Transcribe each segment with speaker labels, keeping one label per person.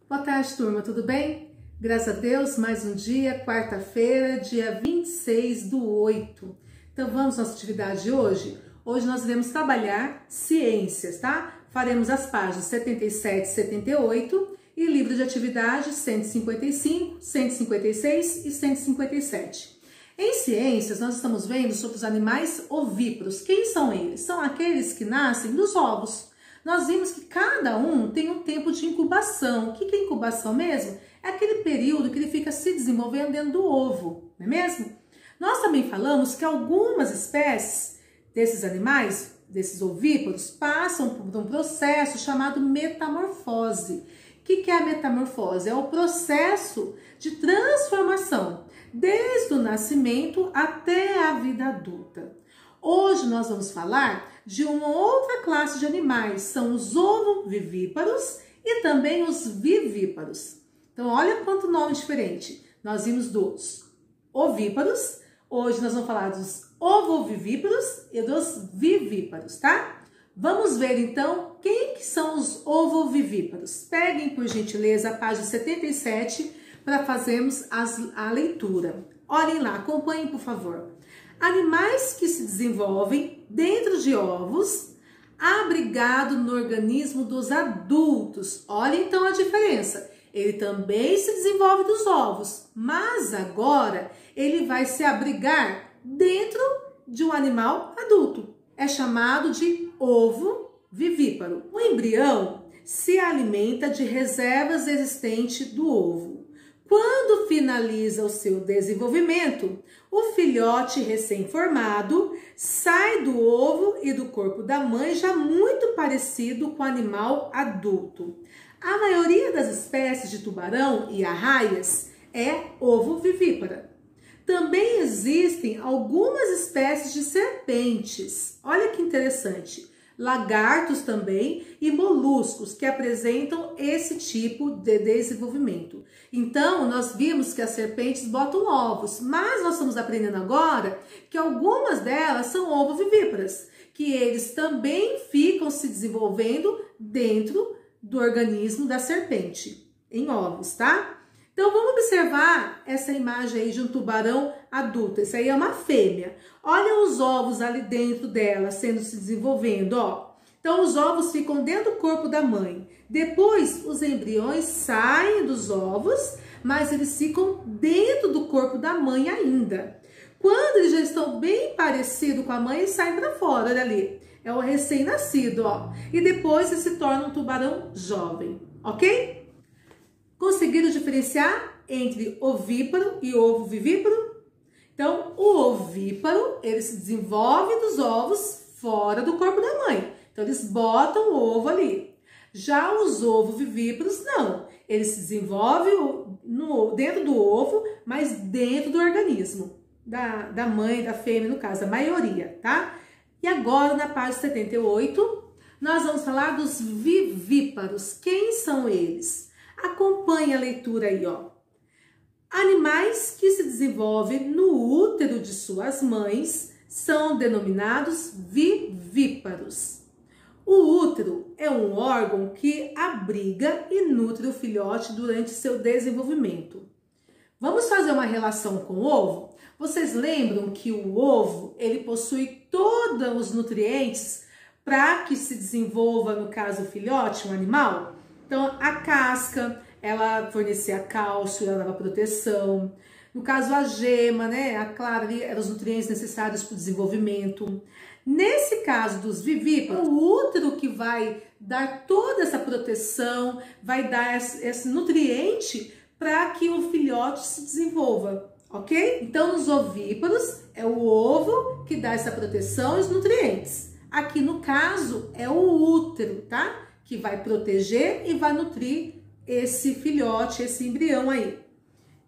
Speaker 1: Boa tarde, turma, tudo bem? Graças a Deus, mais um dia, quarta-feira, dia 26/8. Então vamos à nossa atividade de hoje? Hoje nós iremos trabalhar ciências, tá? Faremos as páginas 77 e 78 e livro de atividade 155, 156 e 157. Em ciências, nós estamos vendo sobre os animais ovíparos. Quem são eles? São aqueles que nascem dos ovos. Nós vimos que cada um tem um tempo de incubação. O que é incubação mesmo? É aquele período que ele fica se desenvolvendo dentro do ovo, não é mesmo? Nós também falamos que algumas espécies desses animais, desses ovíparos, passam por um processo chamado metamorfose. O que é a metamorfose? É o processo de transformação, desde o nascimento até a vida adulta. Hoje nós vamos falar de uma outra classe de animais, são os ovovivíparos e também os vivíparos. Então olha quanto nome diferente. Nós vimos dos ovíparos, hoje nós vamos falar dos ovovivíparos e dos vivíparos, tá? Vamos ver então quem que são os ovovivíparos. Peguem por gentileza a página 77 para fazermos a leitura. Olhem lá, acompanhem por favor. Animais que se desenvolvem dentro de ovos, abrigado no organismo dos adultos. Olha então a diferença. Ele também se desenvolve dos ovos, mas agora ele vai se abrigar dentro de um animal adulto. É chamado de ovo vivíparo. O embrião se alimenta de reservas existentes do ovo. Quando finaliza o seu desenvolvimento, o filhote recém-formado sai do ovo e do corpo da mãe já muito parecido com o animal adulto. A maioria das espécies de tubarão e arraias é ovovivípara. Também existem algumas espécies de serpentes. Olha que interessante. Lagartos também e moluscos que apresentam esse tipo de desenvolvimento. Então, nós vimos que as serpentes botam ovos, mas nós estamos aprendendo agora que algumas delas são ovovivíparas, que eles também ficam se desenvolvendo dentro do organismo da serpente, em ovos, tá? Então, vamos observar essa imagem aí de um tubarão adulto. Esse aí é uma fêmea. Olha os ovos ali dentro dela, se desenvolvendo, ó. Então, os ovos ficam dentro do corpo da mãe. Depois, os embriões saem dos ovos, mas eles ficam dentro do corpo da mãe ainda. Quando eles já estão bem parecidos com a mãe, eles saem para fora, olha ali. É o recém-nascido, ó. E depois ele se torna um tubarão jovem, ok? Conseguiram diferenciar entre ovíparo e ovovivíparo? Então, o ovíparo, ele se desenvolve dos ovos fora do corpo da mãe. Então, eles botam o ovo ali. Já os ovovivíparos, não. Eles se desenvolvem dentro do ovo, mas dentro do organismo da mãe, da fêmea, no caso, a maioria, tá? E agora, na página 78, nós vamos falar dos vivíparos. Quem são eles? Acompanhe a leitura aí, ó. Animais que se desenvolvem no útero de suas mães são denominados vivíparos. O útero é um órgão que abriga e nutre o filhote durante seu desenvolvimento. Vamos fazer uma relação com o ovo? Vocês lembram que o ovo, ele possui todos os nutrientes para que se desenvolva, no caso, o filhote, um animal? Então, a casca, ela fornecia cálcio, ela dava proteção. No caso, a gema, né? A clara ali, eram os nutrientes necessários para o desenvolvimento. Nesse caso dos vivíparos, o útero que vai dar toda essa proteção, vai dar esse nutriente para que o filhote se desenvolva, ok? Então, nos ovíparos, é o ovo que dá essa proteção e os nutrientes. Aqui, no caso, é o útero, tá? Que vai proteger e vai nutrir esse filhote, esse embrião aí.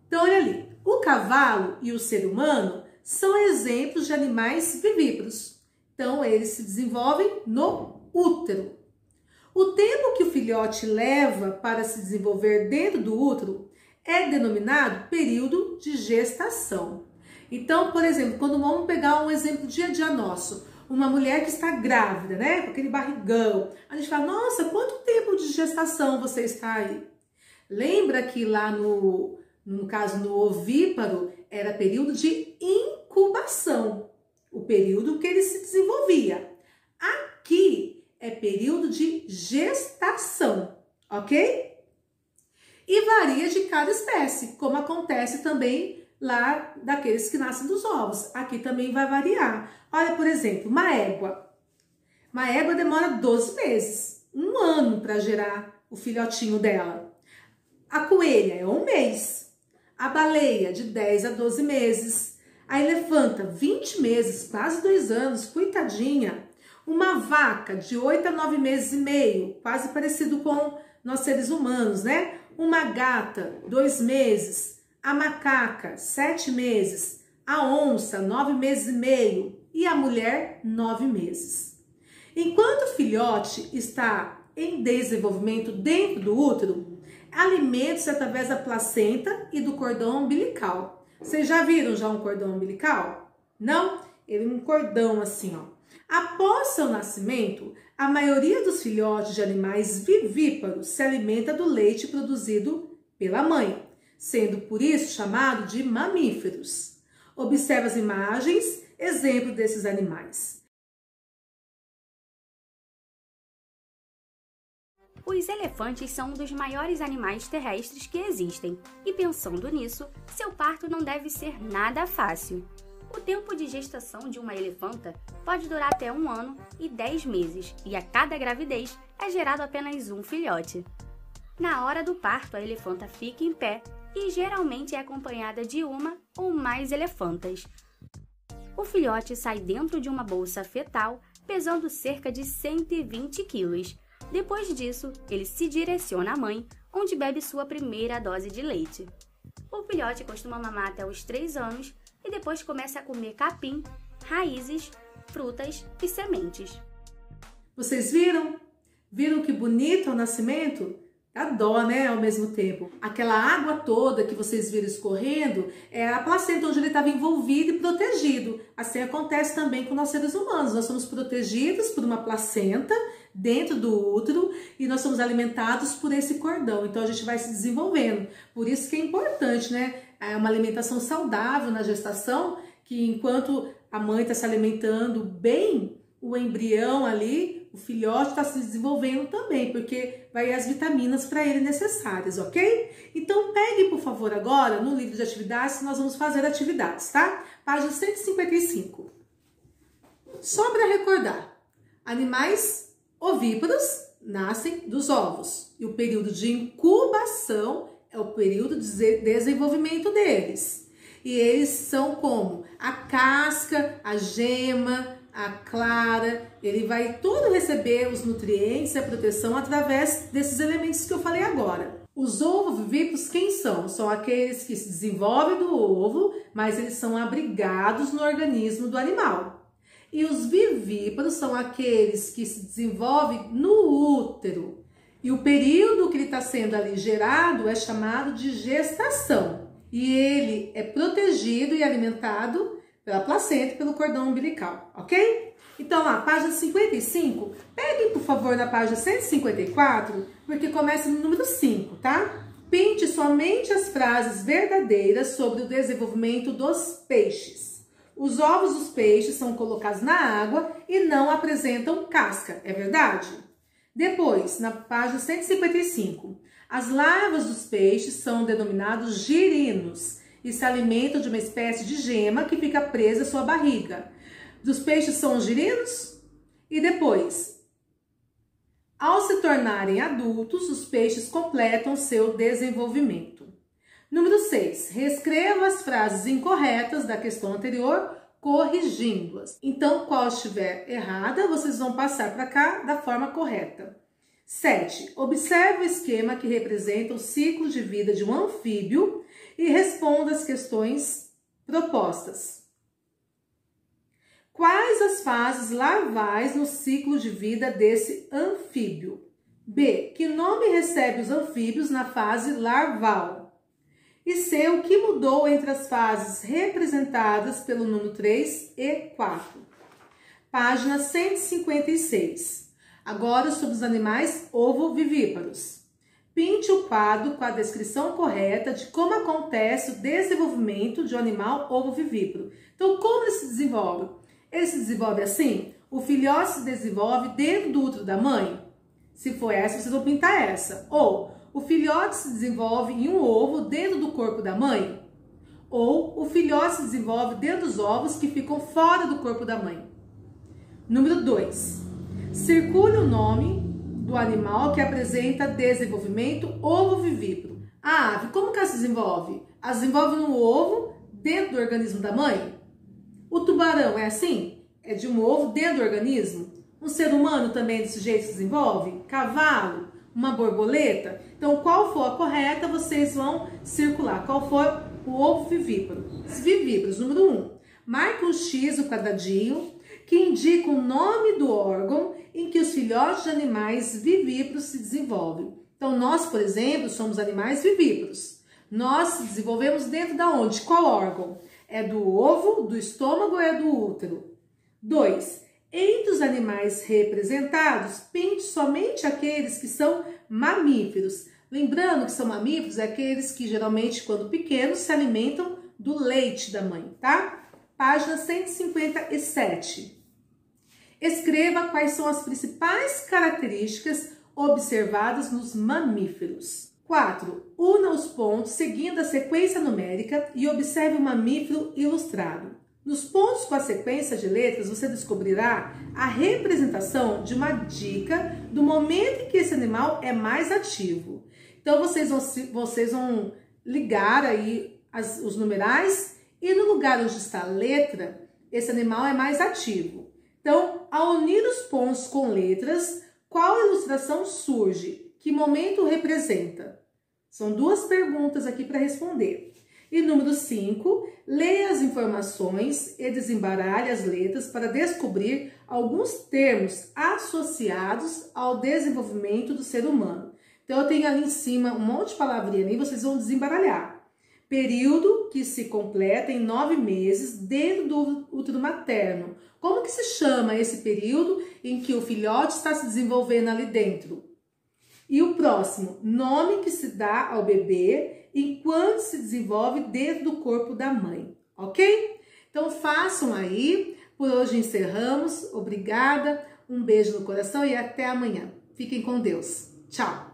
Speaker 1: Então, olha ali, o cavalo e o ser humano são exemplos de animais vivíparos. Então, eles se desenvolvem no útero. O tempo que o filhote leva para se desenvolver dentro do útero é denominado período de gestação. Então, por exemplo, quando vamos pegar um exemplo dia a dia nosso, uma mulher que está grávida, né, com aquele barrigão, a gente fala, nossa, quanto tempo de gestação você está aí? Lembra que lá no caso no ovíparo era período de incubação, o período que ele se desenvolvia. Aqui é período de gestação, ok? E varia de cada espécie, como acontece também lá daqueles que nascem dos ovos. Aqui também vai variar. Olha, por exemplo, uma égua. Uma égua demora 12 meses, um ano para gerar o filhotinho dela. A coelha é 1 mês. A baleia, de 10 a 12 meses. A elefanta, 20 meses, quase 2 anos, coitadinha. Uma vaca, de 8 a 9 meses e meio, quase parecido com nós seres humanos, né? Uma gata, 2 meses. A macaca, 7 meses. A onça, 9 meses e meio. E a mulher, 9 meses. Enquanto o filhote está em desenvolvimento dentro do útero, alimenta-se através da placenta e do cordão umbilical. Vocês já viram um cordão umbilical? Não? Ele é um cordão assim, ó. Após seu nascimento, a maioria dos filhotes de animais vivíparos se alimenta do leite produzido pela mãe, sendo por isso chamado de mamíferos. Observe as imagens, exemplo desses animais.
Speaker 2: Os elefantes são um dos maiores animais terrestres que existem, e pensando nisso, seu parto não deve ser nada fácil. O tempo de gestação de uma elefanta pode durar até 1 ano e 10 meses, e a cada gravidez é gerado apenas um filhote. Na hora do parto, a elefanta fica em pé e geralmente é acompanhada de uma ou mais elefantas. O filhote sai dentro de uma bolsa fetal, pesando cerca de 120 quilos. Depois disso, ele se direciona à mãe, onde bebe sua primeira dose de leite. O filhote costuma mamar até os 3 anos e depois começa a comer capim, raízes, frutas e sementes.
Speaker 1: Vocês viram? Viram que bonito é o nascimento? Dá dó, né, ao mesmo tempo. Aquela água toda que vocês viram escorrendo é a placenta onde ele estava envolvido e protegido. Assim acontece também com nós seres humanos. Nós somos protegidos por uma placenta dentro do útero e nós somos alimentados por esse cordão. Então a gente vai se desenvolvendo. Por isso que é importante, né? É uma alimentação saudável na gestação, que enquanto a mãe está se alimentando bem, o embrião ali, o filhote está se desenvolvendo também, porque vai as vitaminas para ele necessárias, ok? Então pegue, por favor, agora no livro de atividades, que nós vamos fazer atividades, tá? Página 155. Só para recordar, animais ovíparos nascem dos ovos e o período de incubação é o período de desenvolvimento deles. E eles são como a casca, a gema, a clara, ele vai todo receber os nutrientes e a proteção através desses elementos que eu falei agora. Os ovovivíparos quem são? São aqueles que se desenvolvem do ovo, mas eles são abrigados no organismo do animal. E os vivíparos são aqueles que se desenvolvem no útero. E o período que ele está sendo ali gerado é chamado de gestação. E ele é protegido e alimentado pela placenta e pelo cordão umbilical, ok? Então lá, página 55, peguem por favor na página 154, porque começa no número 5, tá? Pinte somente as frases verdadeiras sobre o desenvolvimento dos peixes. Os ovos dos peixes são colocados na água e não apresentam casca, é verdade? Depois, na página 155, as larvas dos peixes são denominados girinos e se alimentam de uma espécie de gema que fica presa à sua barriga. Dos peixes são os girinos? E depois, ao se tornarem adultos, os peixes completam seu desenvolvimento. Número 6. Reescreva as frases incorretas da questão anterior, corrigindo-as. Então, qual estiver errada, vocês vão passar para cá da forma correta. 7. Observe o esquema que representa o ciclo de vida de um anfíbio e responda as questões propostas. Quais as fases larvais no ciclo de vida desse anfíbio? B. Que nome recebe os anfíbios na fase larval? E C. O que mudou entre as fases representadas pelo número 3 e 4? Página 156. Agora sobre os animais ovovivíparos. Pinte o quadro com a descrição correta de como acontece o desenvolvimento de um animal ovovivíparo. Então, como ele se desenvolve? Ele se desenvolve assim: o filhote se desenvolve dentro do útero da mãe. Se for essa, vocês vão pintar essa. Ou o filhote se desenvolve em um ovo dentro do corpo da mãe. Ou o filhote se desenvolve dentro dos ovos que ficam fora do corpo da mãe. Número 2. Circule o nome do animal que apresenta desenvolvimento ovovivíparo. A ave, como que ela se desenvolve? Ela se desenvolve no ovo dentro do organismo da mãe. O tubarão é assim? É de um ovo dentro do organismo? Um ser humano também desse jeito se desenvolve? Cavalo? Uma borboleta? Então, qual for a correta, vocês vão circular. Qual for o ovo vivíparo? Os vivíparos, número 1. Marque um X, o quadradinho, que indica o nome do órgão em que os filhotes de animais vivíparos se desenvolvem. Então, nós, por exemplo, somos animais vivíparos. Nós se desenvolvemos dentro da onde? Qual órgão? É do ovo, do estômago ou é do útero? 2. Entre os animais representados, pinte somente aqueles que são mamíferos. Lembrando que são mamíferos, é aqueles que geralmente, quando pequenos, se alimentam do leite da mãe, tá? Página 157. Escreva quais são as principais características observadas nos mamíferos. 4. Una os pontos seguindo a sequência numérica e observe o mamífero ilustrado. Nos pontos com a sequência de letras, você descobrirá a representação de uma dica do momento em que esse animal é mais ativo. Então, vocês vão ligar aí os numerais e no lugar onde está a letra, esse animal é mais ativo. Então, ao unir os pontos com letras, qual ilustração surge? Que momento representa? São 2 perguntas aqui para responder. E número 5, leia as informações e desembaralhe as letras para descobrir alguns termos associados ao desenvolvimento do ser humano. Então, eu tenho ali em cima um monte de palavrinha ali, vocês vão desembaralhar. Período que se completa em 9 meses dentro do útero materno. Como que se chama esse período em que o filhote está se desenvolvendo ali dentro? E o próximo, nome que se dá ao bebê enquanto se desenvolve dentro do corpo da mãe, ok? Então façam aí, por hoje encerramos, obrigada, um beijo no coração e até amanhã. Fiquem com Deus, tchau!